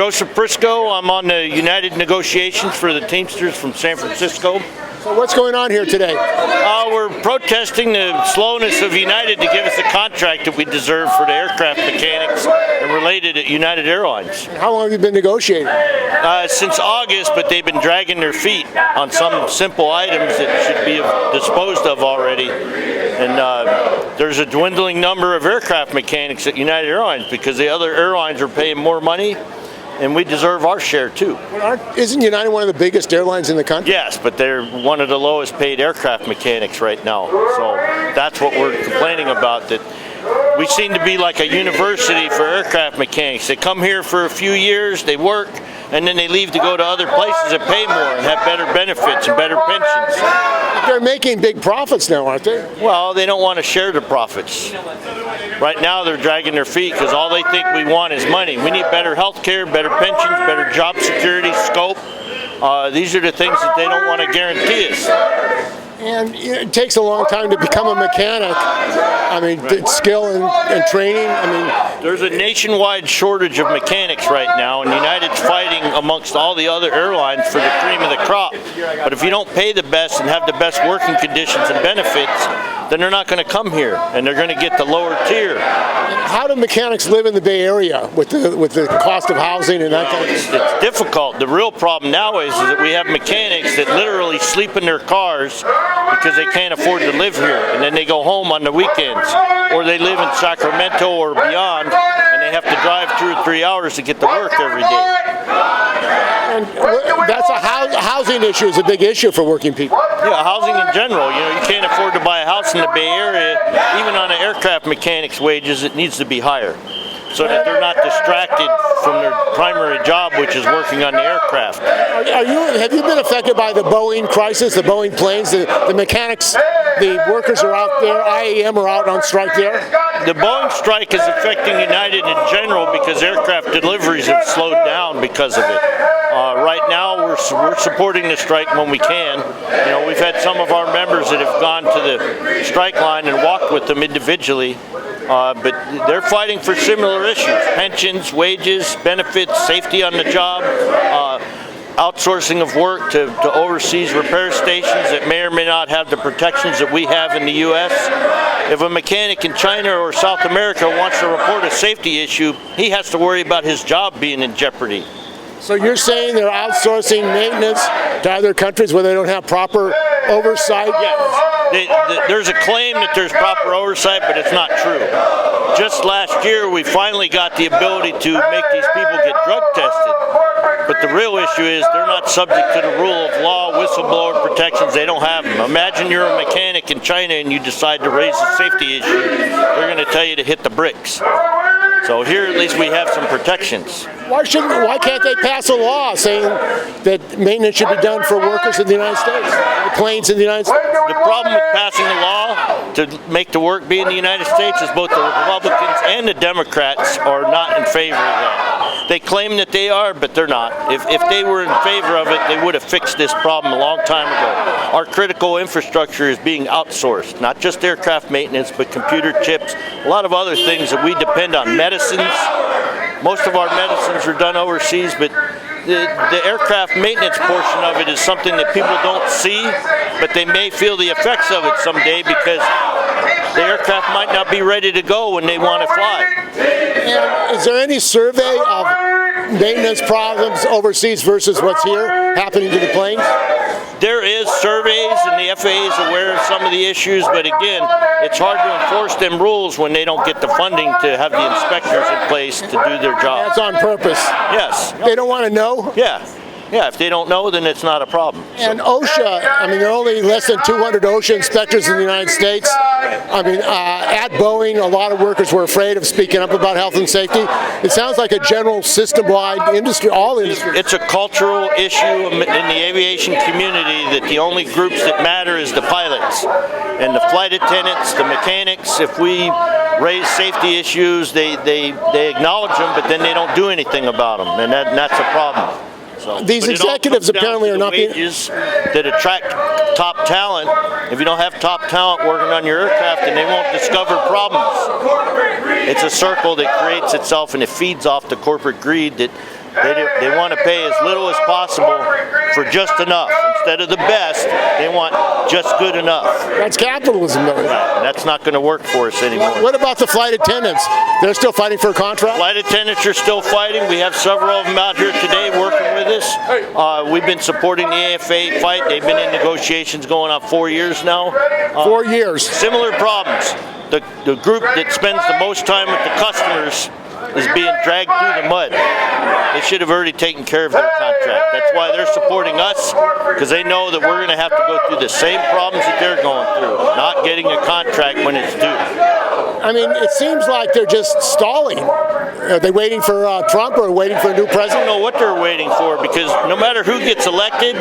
Joseph Briscoe. I'm on the United negotiations for the Teamsters from San Francisco. So what's going on here today? We're protesting the slowness of United to give us the contract that we deserve for the aircraft mechanics and related at United Airlines. How long have you been negotiating? Since August, but they've been dragging their feet on some simple items that should be disposed of already. And there's a dwindling number of aircraft mechanics at United Airlines because the other airlines are paying more money, and we deserve our share too. Isn't United one of the biggest airlines in the country? Yes, but they're one of the lowest paid aircraft mechanics right now. So that's what we're complaining about, that we seem to be like a university for aircraft mechanics. They come here for a few years, they work, and then they leave to go to other places that pay more and have better benefits and better pensions. They're making big profits now, aren't they? Well, they don't want to share the profits. Right now they're dragging their feet because all they think we want is money. We need better health care, better pensions, better job security, scope. These are the things that they don't want to guarantee us. And it takes a long time to become a mechanic. I mean, right. Skill and training. I mean, there's a nationwide shortage of mechanics right now, and United's fighting amongst all the other airlines for the cream of the crop. But if you don't pay the best and have the best working conditions and benefits, then they're not going to come here, and they're going to get the lower tier. How do mechanics live in the Bay Area with the cost of housing and that kind of thing? It's difficult. The real problem nowadays is that we have mechanics that literally sleep in their cars because they can't afford to live here, and then they go home on the weekends, or they live in Sacramento or beyond, and they have to drive 2 or 3 hours to get to work every day. And that's a housing issue is a big issue for working people. Yeah, housing in general. You know, you can't afford to buy a house in the Bay Area. Even on an aircraft mechanic's wages, it needs to be higher, so that they're not distracted from their primary job, which is working on the aircraft. Have you been affected by the Boeing crisis, the Boeing planes? The mechanics, the workers are out there, IAM are out on strike there? The Boeing strike is affecting United in general because aircraft deliveries have slowed down because of it. Right now, we're supporting the strike when we can. You know, we've had some of our members that have gone to the strike line and walked with them individually. But they're fighting for similar issues: pensions, wages, benefits, safety on the job, outsourcing of work to overseas repair stations that may or may not have the protections that we have in the U.S. If a mechanic in China or South America wants to report a safety issue, he has to worry about his job being in jeopardy. So you're saying they're outsourcing maintenance to other countries where they don't have proper oversight? Yes. There's a claim that there's proper oversight, but it's not true. Just last year, we finally got the ability to make these people get drug tested. But the real issue is they're not subject to the rule of law, whistleblower protections. They don't have them. Imagine you're a mechanic in China and you decide to raise a safety issue. They're going to tell you to hit the bricks. So here at least we have some protections. Why can't they pass a law saying that maintenance should be done for workers in the United States, the planes in the United States? The problem with passing a law to make the work be in the United States is both the Republicans and the Democrats are not in favor of that. They claim that they are, but they're not. If they were in favor of it, they would have fixed this problem a long time ago. Our critical infrastructure is being outsourced, not just aircraft maintenance, but computer chips, a lot of other things that we depend on. Medicines, most of our medicines are done overseas, but the aircraft maintenance portion of it is something that people don't see, but they may feel the effects of it someday because the aircraft might not be ready to go when they want to fly. And is there any survey of maintenance problems overseas versus what's here happening to the planes? There is surveys, and the FAA is aware of some of the issues, but again, it's hard to enforce them rules when they don't get the funding to have the inspectors in place to do their job. That's on purpose. Yes. They don't want to know? Yeah. Yeah, if they don't know, then it's not a problem. And OSHA, I mean, there are only less than 200 OSHA inspectors in the United States. I mean, at Boeing, a lot of workers were afraid of speaking up about health and safety. It sounds like a general system-wide industry, all industries. It's a cultural issue in the aviation community that the only groups that matter is the pilots and the flight attendants, the mechanics. If we raise safety issues, they acknowledge them, but then they don't do anything about them, and that's a problem. So, these executives apparently are not being wages that attract top talent. If you don't have top talent working on your aircraft, then they won't discover problems. It's a circle that creates itself, and it feeds off the corporate greed that They want to pay as little as possible for just enough. Instead of the best, they want just good enough. That's capitalism, though. And that's not going to work for us anymore. What about the flight attendants? They're still fighting for a contract? Flight attendants are still fighting. We have several of them out here today working with us. We've been supporting the AFA fight. They've been in negotiations going on 4 years now. 4 years. Similar problems. The group that spends the most time with the customers is being dragged through the mud. They should have already taken care of their contract. That's why they're supporting us, because they know that we're going to have to go through the same problems that they're going through, not getting a contract when it's due. I mean, it seems like they're just stalling. Are they waiting for Trump or waiting for a new president? I don't know what they're waiting for, because no matter who gets elected,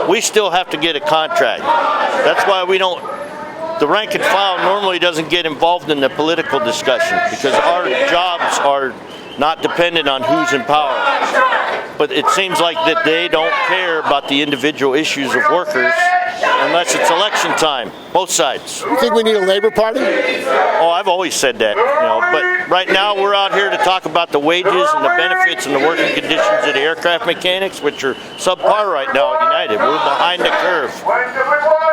we still have to get a contract. That's why we don't. The rank and file normally doesn't get involved in the political discussion, because our jobs are not dependent on who's in power. But it seems like that they don't care about the individual issues of workers unless it's election time, both sides. You think we need a labor party? Oh, I've always said that, but right now we're out here to talk about the wages and the benefits and the working conditions of the aircraft mechanics, which are subpar right now at United. We're behind the curve.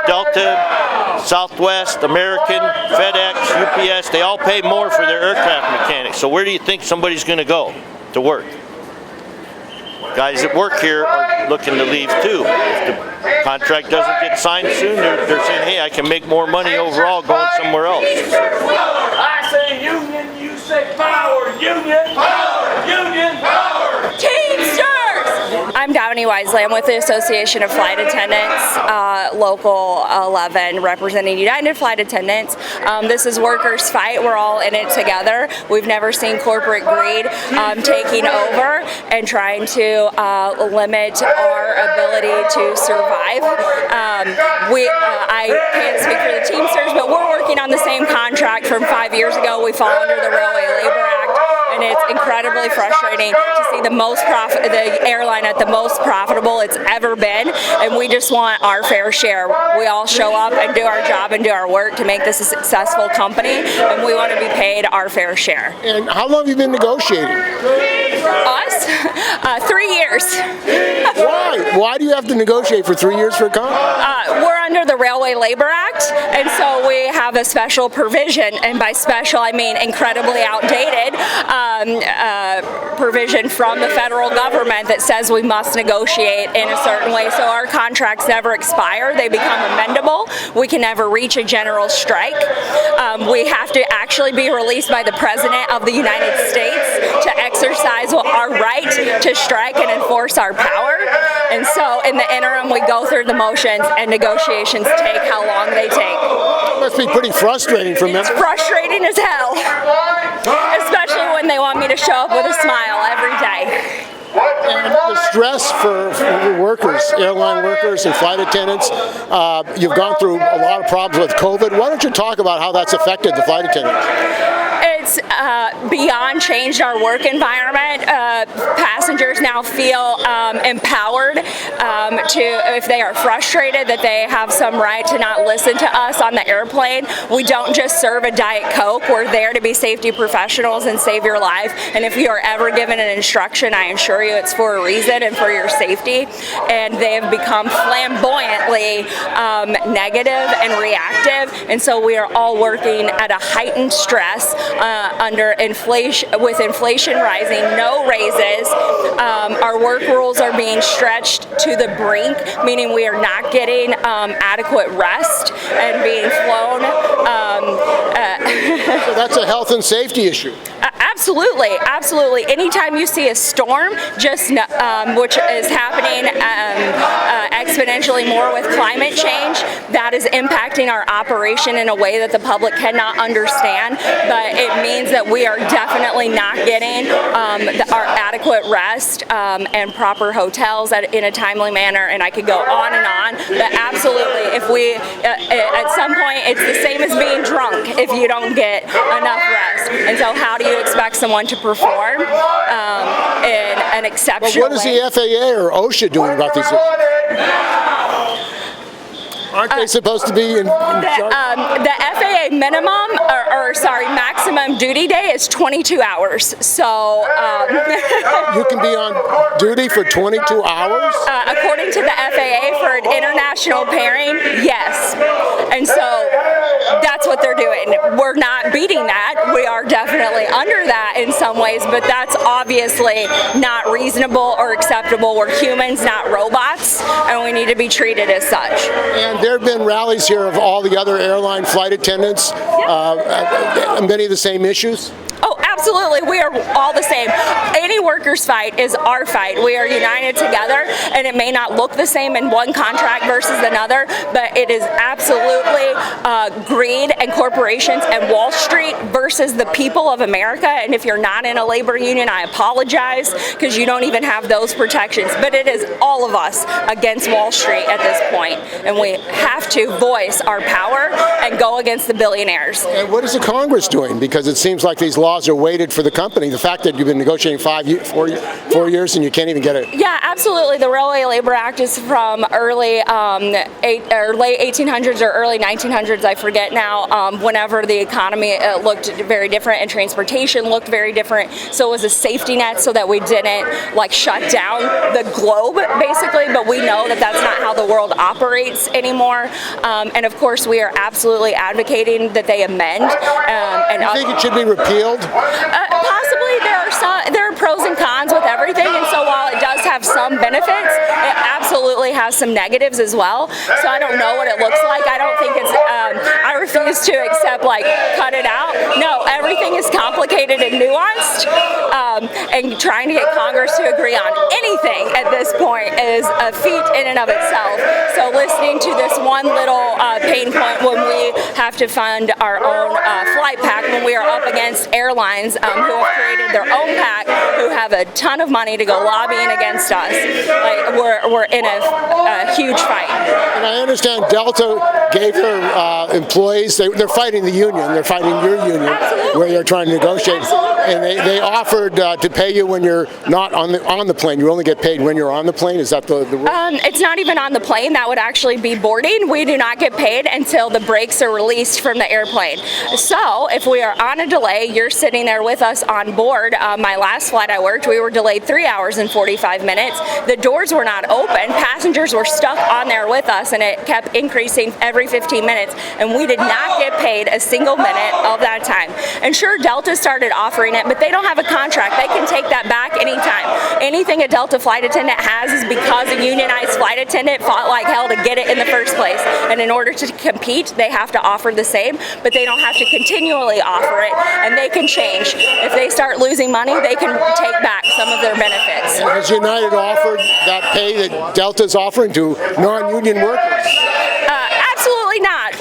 Delta, Southwest, American, FedEx, UPS, they all pay more for their aircraft mechanics. So where do you think somebody's going to go to work? Guys that work here are looking to leave too. If the contract doesn't get signed soon, they're saying, hey, I can make more money overall going somewhere else. I say union, you say power. Union, power, union, power. Teamsters! I'm Downey Wisely. I'm with the Association of Flight Attendants, Local 11, representing United Flight Attendants. This is workers' fight. We're all in it together. We've never seen corporate greed taking over and trying to limit our ability to survive. I can't speak for the Teamsters, but we're working on the same contract from 5 years ago. We fall under the Railway Labor Act, and it's incredibly frustrating to see the airline at the most profitable it's ever been, and we just want our fair share. We all show up and do our job and do our work to make this a successful company, and we want to be paid our fair share. And how long have you been negotiating? Us? 3 years. Why? Why do you have to negotiate for 3 years for a contract? We're under the Railway Labor Act, and so we have a special provision, and by special I mean incredibly outdated provision from the federal government that says we must negotiate in a certain way. So our contracts never expire, they become amendable. We can never reach a general strike. We have to actually be released by the President of the United States to exercise our right to strike and enforce our power. And so in the interim, we go through the motions, and negotiations take how long they take. It must be pretty frustrating for members. It's frustrating as hell, especially when they want me to show up with a smile every day. And the stress for workers, airline workers and flight attendants, you've gone through a lot of problems with COVID. Why don't you talk about how that's affected the flight attendants? It's beyond changed our work environment. Passengers now feel empowered if they are frustrated, that they have some right to not listen to us on the airplane. We don't just serve a Diet Coke. We're there to be safety professionals and save your life. And if you are ever given an instruction, I assure you it's for a reason and for your safety. And they have become flamboyantly negative and reactive. And so we are all working at a heightened stress under inflation, with inflation rising, no raises. Our work rules are being stretched to the brink, meaning we are not getting adequate rest and being flown. So that's a health and safety issue. Absolutely, absolutely. Anytime you see a storm, which is happening exponentially more with climate change, that is impacting our operation in a way that the public cannot understand. But it means that we are definitely not getting our adequate rest and proper hotels in a timely manner, and I could go on and on. But absolutely, if we, at some point, it's the same as being drunk if you don't get enough rest. And so how do you expect someone to perform in an exceptional way? What is the FAA or OSHA doing about these issues? Aren't they supposed to be in charge? The FAA minimum, maximum duty day is 22 hours. So You can be on duty for 22 hours? according to the FAA for an international pairing, yes. And so that's what they're doing. We're not beating that. We are definitely under that in some ways, but that's obviously not reasonable or acceptable. We're humans, not robots, and we need to be treated as such. And there have been rallies here of all the other airline flight attendants, many of the same issues? Oh, absolutely. We are all the same. Any workers' fight is our fight. We are united together, and it may not look the same in one contract versus another, but it is absolutely greed and corporations and Wall Street versus the people of America. And if you're not in a labor union, I apologize, because you don't even have those protections. But it is all of us against Wall Street at this point, and we have to voice our power and go against the billionaires. And what is the Congress doing? Because it seems like these laws are weighted for the company. The fact that you've been negotiating 4 years and you can't even get it. Yeah, absolutely. The Railway Labor Act is from late 1800s or early 1900s, I forget now, whenever the economy looked very different and transportation looked very different. So it was a safety net so that we didn't shut down the globe, basically, but we know that that's not how the world operates anymore. And of course, we are absolutely advocating that they amend. You think it should be repealed? Possibly. There are pros and cons with everything, and so while it does have some benefits, it absolutely has some negatives as well. So I don't know what it looks like. I don't think it's, I refuse to accept cut it out. No, everything is complicated and nuanced, and trying to get Congress to agree on anything at this point is a feat in and of itself. So listening to this one little pain point when we have to fund our own flight pack, when we are up against airlines who have created their own pack, who have a ton of money to go lobbying against us, we're in a huge fight. And I understand Delta gave their employees, they're fighting the union, they're fighting your union, Absolutely. where you're trying to negotiate. Absolutely. And they offered to pay you when you're not on the plane. You only get paid when you're on the plane. Is that the rule? It's not even on the plane. That would actually be boarding. We do not get paid until the brakes are released from the airplane. So if we are on a delay, you're sitting there with us on board. My last flight I worked, we were delayed 3 hours and 45 minutes. The doors were not open. Passengers were stuck on there with us, and it kept increasing every 15 minutes. And we did not get paid a single minute of that time. And sure, Delta started offering it, but they don't have a contract. They can take that back anytime. Anything a Delta flight attendant has is because a unionized flight attendant fought like hell to get it in the first place. And in order to compete, they have to offer the same, but they don't have to continually offer it, and they can change. If they start losing money, they can take back some of their benefits. And has United offered that pay that Delta's offering to non-union workers? Absolutely not.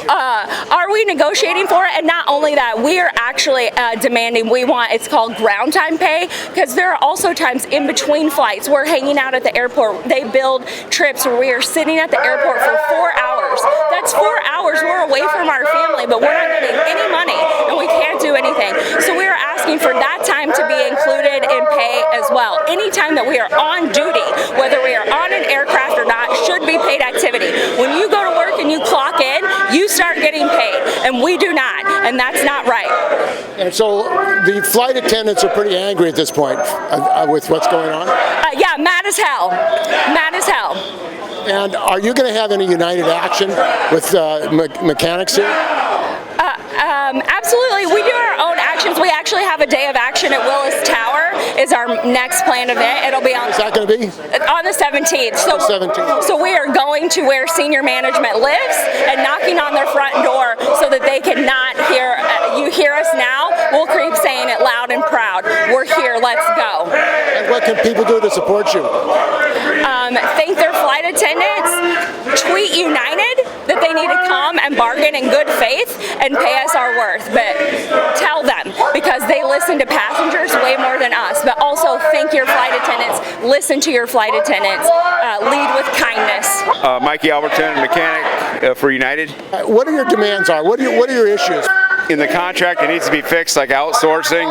Are we negotiating for it? And not only that, we are actually demanding, it's called ground time pay, because there are also times in between flights we're hanging out at the airport. They build trips where we are sitting at the airport for 4 hours. That's 4 hours we're away from our family, but we're not getting any money, and we can't do anything. So we are asking for that time to be included in pay as well. Any time that we are on duty, whether we are on an aircraft or not, should be paid activity. When you go to work and you clock in, you start getting paid, and we do not, and that's not right. And so the flight attendants are pretty angry at this point with what's going on? Yeah, mad as hell. Mad as hell. And are you going to have any united action with mechanics here? Absolutely. We do our own actions. We actually have a day of action at Willis Tower is our next planned event. It'll be on... Is that going to be? On the 17th. So, 17th. So we are going to where senior management lives and knocking on their front door so that they cannot hear, you hear us now, we'll keep saying it loud and proud. We're here, let's go. And what can people do to support you? Thank their flight attendants, tweet United that they need to come and bargain in good faith and pay us our worth, but tell them, because they listen to passengers way more than us. But also thank your flight attendants, listen to your flight attendants, lead with kindness. Mikey Alberton, mechanic for United. What are your demands? What are your issues? in the contract that needs to be fixed, like outsourcing,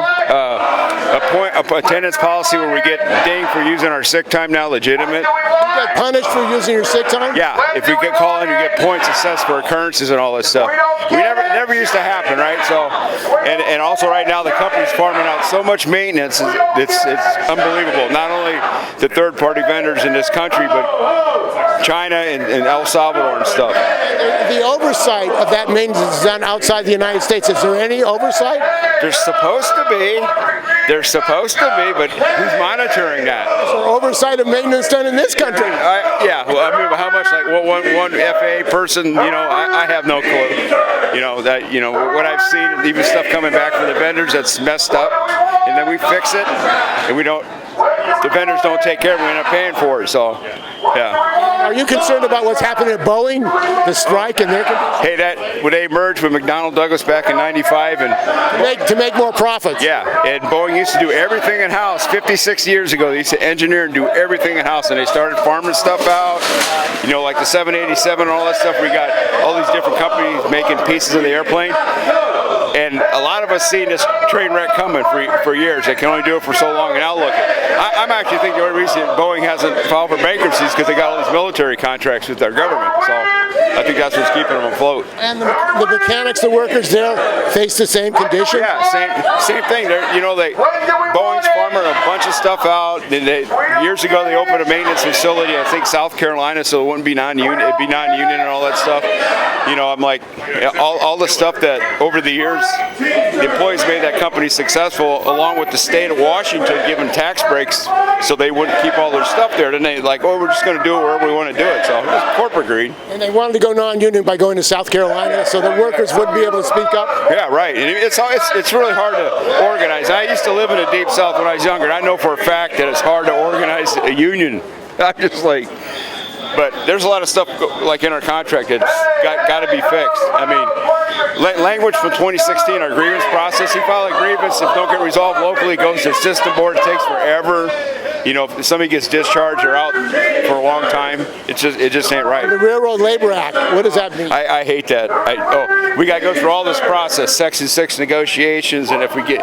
attendance policy where we get dinged for using our sick time now legitimate. You get punished for using your sick time? Yeah, if we get called in, you get points assessed for occurrences and all this stuff. We never used to happen, right? So, and also right now the company's farming out so much maintenance, it's unbelievable. Not only the third-party vendors in this country, but China and El Salvador and stuff. The oversight of that maintenance is done outside the United States. Is there any oversight? There's supposed to be. There's supposed to be, but who's monitoring that? Is there oversight of maintenance done in this country? Yeah, well, I mean, how much? Like one FAA person? You know, I have no clue. You know that. You know what I've seen, even stuff coming back from the vendors that's messed up, and then we fix it, and we don't. The vendors don't take care of it. We end up paying for it. So, yeah. Are you concerned about what's happening at Boeing, the strike, and their conditions? Hey, when they merged with McDonnell Douglas back in '95, and to make more profits. Yeah, and Boeing used to do everything in house. 56 years ago, they used to engineer and do everything in house, and they started farming stuff out. You know, like the 787 and all that stuff. We got all these different companies making pieces of the airplane. And a lot of us seen this train wreck coming for years. They can only do it for so long, and now look I'm actually think the only reason Boeing hasn't filed for bankruptcy is because they got all these military contracts with their government. So I think that's what's keeping them afloat. And the mechanics, the workers there, face the same condition? Yeah, same thing. You know, Boeing's farming a bunch of stuff out. Years ago, they opened a maintenance facility, I think South Carolina, so it wouldn't be non-union. It'd be non-union and all that stuff. You know, I'm like, all the stuff that over the years the employees made that company successful, along with the state of Washington giving tax breaks so they wouldn't keep all their stuff there. Then they like, oh, we're just going to do it wherever we want to do it. So it's corporate greed. And they wanted to go non-union by going to South Carolina, so the workers wouldn't be able to speak up. Yeah, right. And it's really hard to organize. I used to live in the Deep South when I was younger, and I know for a fact that it's hard to organize a union. I'm just like. But there's a lot of stuff like in our contract that's got to be fixed. I mean, language from 2016, our grievance process. You file a grievance, if don't get resolved locally, it goes to the system board. It takes forever. You know, if somebody gets discharged or out for a long time, it just ain't right. The Railroad Labor Act, what does that mean? I hate that. We got to go through all this process, Section 6 negotiations, and if we get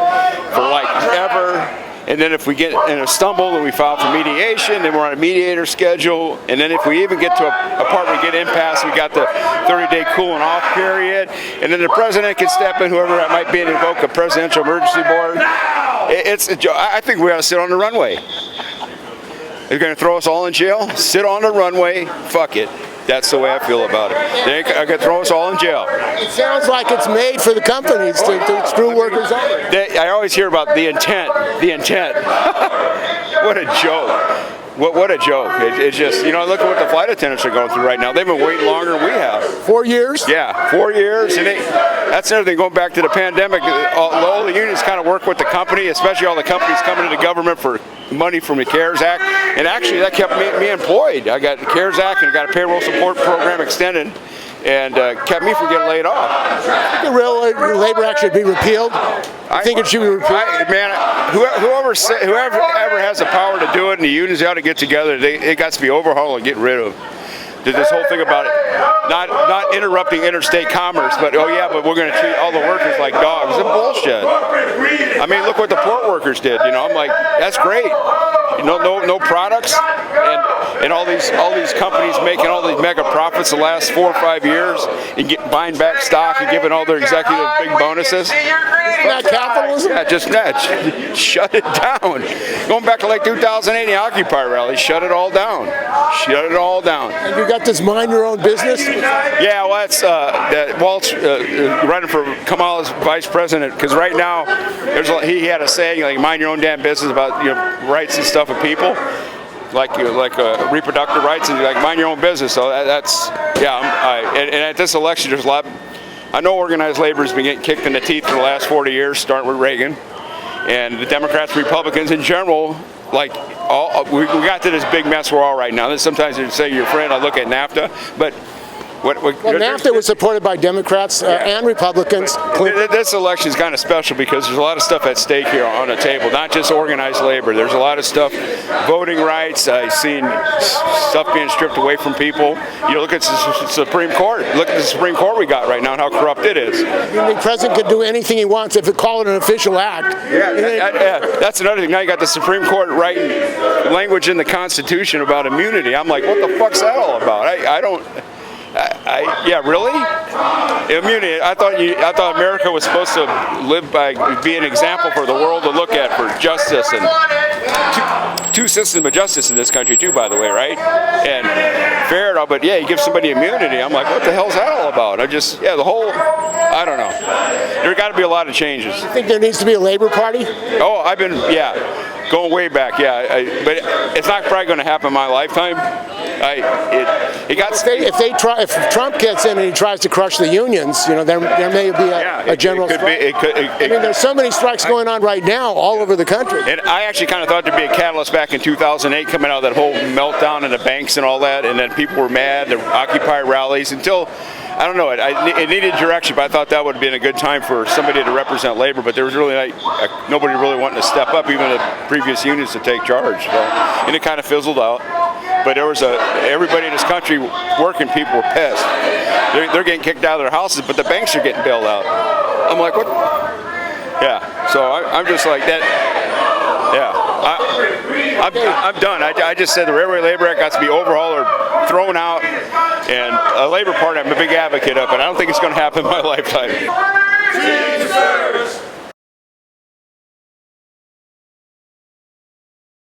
for like ever. And then if we get in a stumble, then we file for mediation, then we're on a mediator schedule, and then if we even get to a part where we get impasse, we got the 30-day cooling off period, and then the president can step in, whoever that might be, and invoke a presidential emergency board. I think we ought to sit on the runway. They're going to throw us all in jail? Sit on the runway, fuck it. That's the way I feel about it. They're going to throw us all in jail. It sounds like it's made for the companies to screw workers over. I always hear about the intent. The intent. What a joke. What a joke. It's just, you know, look at what the flight attendants are going through right now. They've been waiting longer than we have. 4 years? Yeah, 4 years. And that's another thing, going back to the pandemic, all the unions kind of work with the company, especially all the companies coming to the government for money from the CARES Act. And actually, that kept me employed. I got the CARES Act and I got a payroll support program extended. And kept me from getting laid off. The Railroad Labor Act should be repealed. I think it should be repealed. Whoever has the power to do it, and the unions ought to get together. It got to be overhauled and get rid of. This whole thing about it, not interrupting interstate commerce, but but we're going to treat all the workers like dogs. It's bullshit. I mean, look what the port workers did. You know, I'm like, that's great. No products, and all these companies making all these mega profits the last 4 or 5 years and buying back stock and giving all their executives big bonuses. Isn't that capitalism? Yeah, shut it down. Going back to like 2008, the Occupy rally, shut it all down. Shut it all down. And you got this mind your own business? Yeah, well, that's Walt's running for Kamala's vice president, because right now he had a saying like mind your own damn business about rights and stuff of people, like reproductive rights, and like mind your own business. So and at this election there's a lot. I know organized labor has been getting kicked in the teeth for the last 40 years, starting with Reagan, and the Democrats, Republicans in general. Like we got to this big mess we're all right now. Sometimes they say you're a friend. I look at NAFTA, but Well, NAFTA was supported by Democrats and Republicans. This election is kind of special because there's a lot of stuff at stake here on the table, not just organized labor. There's a lot of stuff, voting rights. I've seen stuff being stripped away from people. You look at the Supreme Court. Look at the Supreme Court we got right now and how corrupt it is. The president could do anything he wants if it call it an official act. Yeah, that's another thing. Now you got the Supreme Court writing language in the Constitution about immunity. I'm like, what the fuck's that all about? Yeah, really? Immunity. I thought America was supposed to live by, be an example for the world to look at for justice, and two systems of justice in this country too, by the way, right? And fair and all, but yeah, you give somebody immunity. I'm like, what the hell's that all about? I don't know. There got to be a lot of changes. You think there needs to be a Labor Party? Oh, going way back, but it's not probably going to happen in my lifetime. If Trump gets in and he tries to crush the unions, there may be a general strike. There's so many strikes going on right now all over the country. And I actually kind of thought there'd be a catalyst back in 2008 coming out of that whole meltdown in the banks and all that, and then people were mad, the Occupy rallies, until, I don't know, it needed direction, but I thought that would have been a good time for somebody to represent labor, but there was really nobody really wanting to step up, even the previous unions, to take charge. And it kind of fizzled out. But there was everybody in this country, working people, were pissed. They're getting kicked out of their houses, but the banks are getting bailed out. I'm like, what? Yeah, so I'm just like that. Yeah, I'm done. I just said the Railway Labor Act got to be overhauled or thrown out, and a Labor Party I'm a big advocate of, but I don't think it's going to happen in my lifetime.